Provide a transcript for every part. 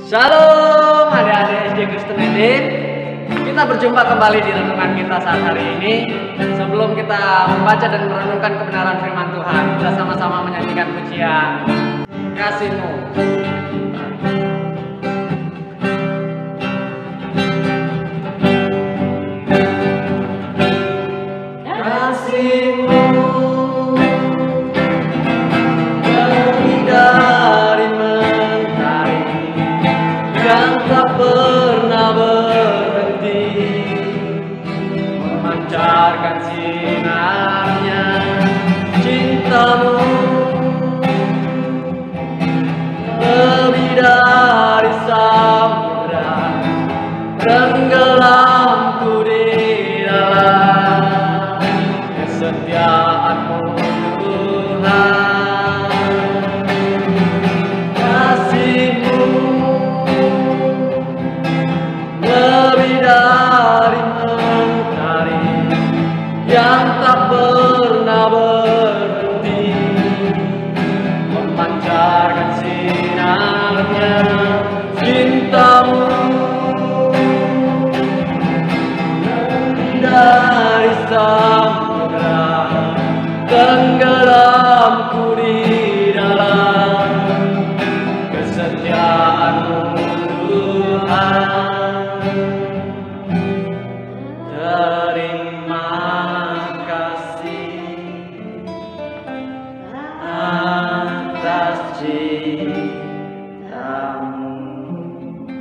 Shalom adik-adik SD Kristen Edit. Kita berjumpa kembali di renungan kita saat hari ini. Sebelum kita membaca dan merenungkan kebenaran firman Tuhan, kita sama-sama menyanyikan pujian Kasih-Mu. Memancarkan sinarnya, cintamu lebih dari samudra, tenggelamku di dalam kesetiaan-Mu Tuhan. Kasih-Mu lebih dari yang tak pernah berhenti, memancarkan sinarnya, cintamu lebih dari samudra, tenggelamku di dalam kesetiaan-Mu Tuhan.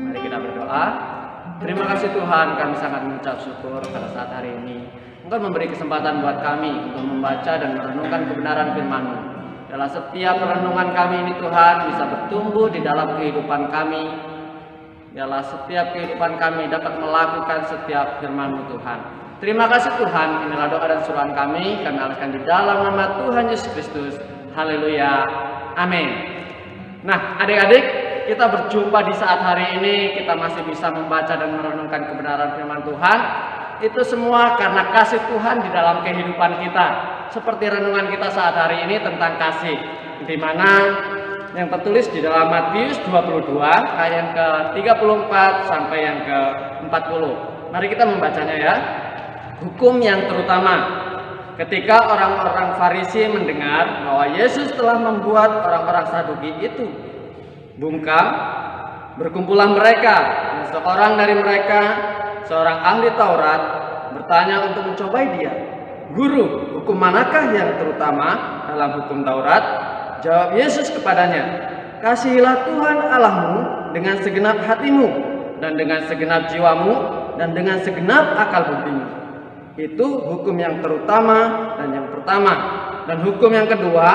Mari kita berdoa. Terima kasih Tuhan, kami sangat mengucap syukur pada saat hari ini Engkau memberi kesempatan buat kami untuk membaca dan merenungkan kebenaran firman-Mu. Dalam setiap renungan kami ini Tuhan bisa bertumbuh di dalam kehidupan kami. Dalam setiap kehidupan kami dapat melakukan setiap firman-Mu Tuhan. Terima kasih Tuhan, inilah doa dan suruhan kami alaskan di dalam nama Tuhan Yesus Kristus. Haleluya. Amin. Nah, adik-adik, kita berjumpa di saat hari ini, kita masih bisa membaca dan merenungkan kebenaran firman Tuhan. Itu semua karena kasih Tuhan di dalam kehidupan kita. Seperti renungan kita saat hari ini tentang kasih, di mana yang tertulis di dalam Matius 22 ayat yang ke-34 sampai yang ke-40. Mari kita membacanya ya. Hukum yang terutama. Ketika orang-orang Farisi mendengar bahwa Yesus telah membuat orang-orang Saduki itu bungkam, berkumpulah mereka, dan seorang dari mereka, seorang ahli Taurat, bertanya untuk mencobai dia. Guru, hukum manakah yang terutama dalam hukum Taurat? Jawab Yesus kepadanya, kasihilah Tuhan Allahmu dengan segenap hatimu, dan dengan segenap jiwamu, dan dengan segenap akal budimu. Itu hukum yang terutama dan yang pertama. Dan hukum yang kedua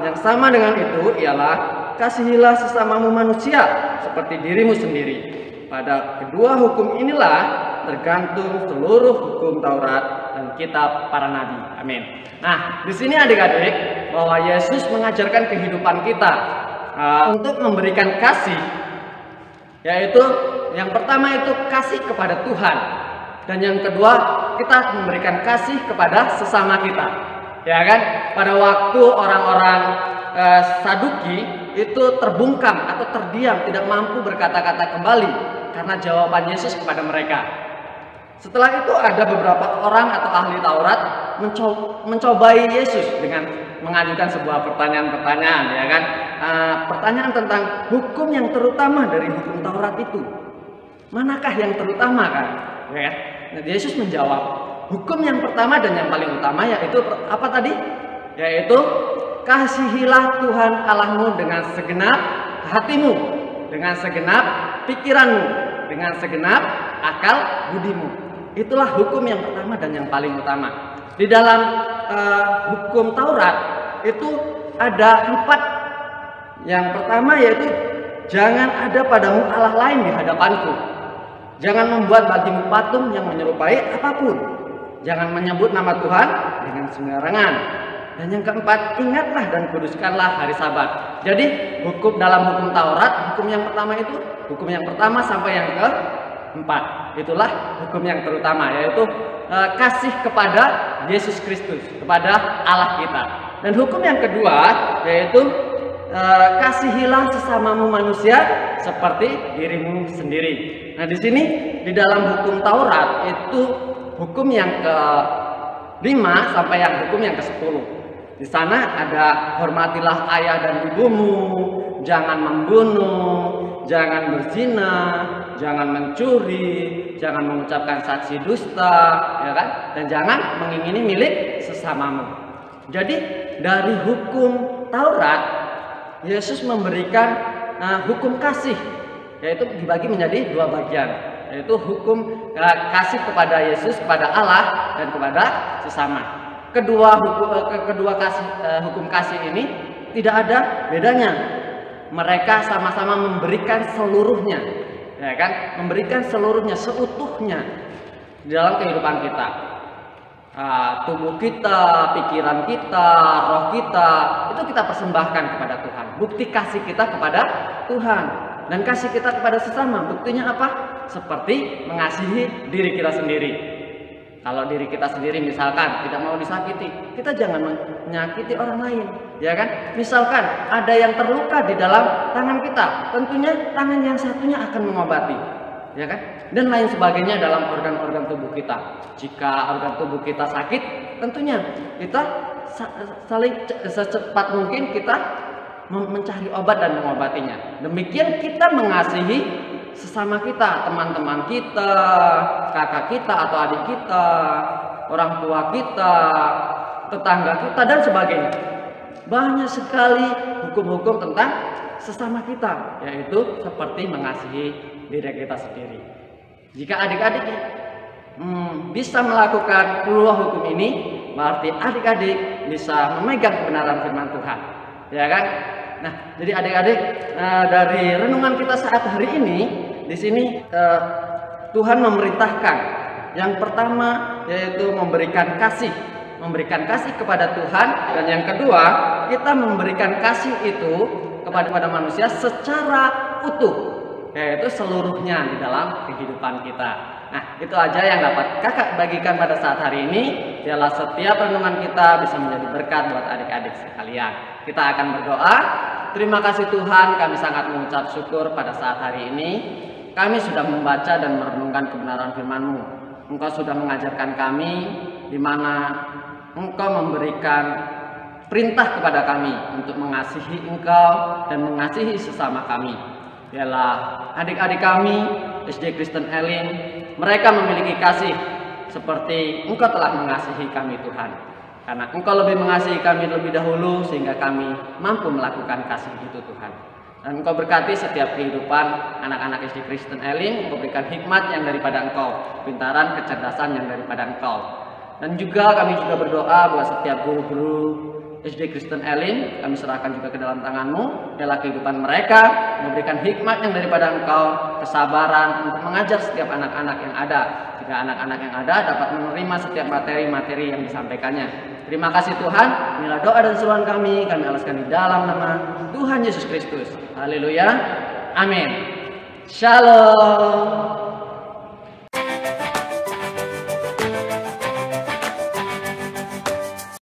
yang sama dengan itu ialah kasihilah sesamamu manusia seperti dirimu sendiri. Pada kedua hukum inilah tergantung seluruh hukum Taurat dan kitab para nabi. Amin. Nah, di sini adik-adik bahwa Yesus mengajarkan kehidupan kita untuk memberikan kasih, yaitu yang pertama itu kasih kepada Tuhan. Dan yang kedua, kita memberikan kasih kepada sesama kita. Ya kan? Pada waktu orang-orang Saduki itu terbungkam atau terdiam, tidak mampu berkata-kata kembali karena jawaban Yesus kepada mereka. Setelah itu ada beberapa orang atau ahli Taurat mencobai Yesus dengan mengajukan sebuah pertanyaan-pertanyaan, ya kan? Pertanyaan tentang hukum yang terutama dari hukum Taurat itu. Manakah yang terutama kan? Ya kan? Yesus menjawab, hukum yang pertama dan yang paling utama yaitu apa tadi? Yaitu kasihilah Tuhan Allahmu dengan segenap hatimu, dengan segenap pikiranmu, dengan segenap akal budimu. Itulah hukum yang pertama dan yang paling utama. Di dalam hukum Taurat itu ada 4. Yang pertama yaitu jangan ada padamu Allah lain di hadapanku. Jangan membuat bagimu patung yang menyerupai apapun. Jangan menyebut nama Tuhan dengan sembarangan. Dan yang keempat, ingatlah dan kuduskanlah hari Sabat. Jadi dalam hukum Taurat, hukum yang pertama itu, hukum yang pertama sampai yang keempat, itulah hukum yang terutama, yaitu kasih kepada Yesus Kristus, kepada Allah kita. Dan hukum yang kedua yaitu kasihilah sesamamu manusia seperti dirimu sendiri. Nah, di sini di dalam hukum Taurat itu hukum yang ke-5 sampai yang hukum yang ke-10. Di sana ada hormatilah ayah dan ibumu, jangan membunuh, jangan berzina, jangan mencuri, jangan mengucapkan saksi dusta, ya kan? Dan jangan mengingini milik sesamamu. Jadi dari hukum Taurat Yesus memberikan hukum kasih, yaitu dibagi menjadi 2 bagian, yaitu hukum kasih kepada Yesus, kepada Allah, dan kepada sesama. Kedua hukum kasih ini tidak ada bedanya. Mereka sama-sama memberikan seluruhnya, ya kan? Memberikan seluruhnya, seutuhnya di dalam kehidupan kita. Tubuh kita, pikiran kita, roh kita, itu kita persembahkan kepada Tuhan. Bukti kasih kita kepada Tuhan dan kasih kita kepada sesama. Buktinya apa? Seperti mengasihi diri kita sendiri. Kalau diri kita sendiri misalkan tidak mau disakiti, kita jangan menyakiti orang lain, ya kan? Misalkan ada yang terluka di dalam tangan kita, tentunya tangan yang satunya akan mengobati, ya kan? Dan lain sebagainya dalam organ-organ tubuh kita. Jika organ tubuh kita sakit, tentunya kita saling secepat mungkin kita mencari obat dan mengobatinya. Demikian kita mengasihi sesama kita, teman-teman kita, kakak kita atau adik kita, orang tua kita, tetangga kita, dan sebagainya. Banyak sekali hukum-hukum tentang sesama kita, yaitu seperti mengasihi diri kita sendiri. Jika adik-adik bisa melakukan kedua hukum ini, berarti adik-adik bisa memegang kebenaran firman Tuhan, ya kan? Nah, jadi adik-adik, dari renungan kita saat hari ini, di sini Tuhan memerintahkan yang pertama yaitu memberikan kasih kepada Tuhan, dan yang kedua kita memberikan kasih itu kepada manusia secara utuh, yaitu seluruhnya di dalam kehidupan kita. Nah, itu aja yang dapat kakak bagikan pada saat hari ini. Biarlah setiap renungan kita bisa menjadi berkat buat adik-adik sekalian. Kita akan berdoa. Terima kasih Tuhan, kami sangat mengucap syukur pada saat hari ini. Kami sudah membaca dan merenungkan kebenaran firman-Mu. Engkau sudah mengajarkan kami di mana Engkau memberikan perintah kepada kami untuk mengasihi Engkau dan mengasihi sesama kami. Biarlah adik-adik kami SD Kristen Elim, mereka memiliki kasih seperti Engkau telah mengasihi kami Tuhan. Karena Engkau lebih mengasihi kami lebih dahulu sehingga kami mampu melakukan kasih itu Tuhan. Dan Engkau berkati setiap kehidupan anak-anak SD Kristen Elim. Engkau berikan hikmat yang daripada Engkau, pintaran, kecerdasan yang daripada Engkau. Dan juga kami juga berdoa buat setiap guru-guru SD Kristen Elim, kami serahkan juga ke dalam tangan-Mu. Biarlah kehidupan mereka memberikan hikmat yang daripada Engkau, kesabaran untuk mengajar setiap anak-anak yang ada, jika anak-anak yang ada dapat menerima setiap materi-materi yang disampaikannya. Terima kasih Tuhan, inilah doa dan seruan kami alaskan di dalam nama Tuhan Yesus Kristus. Haleluya, amin. Shalom.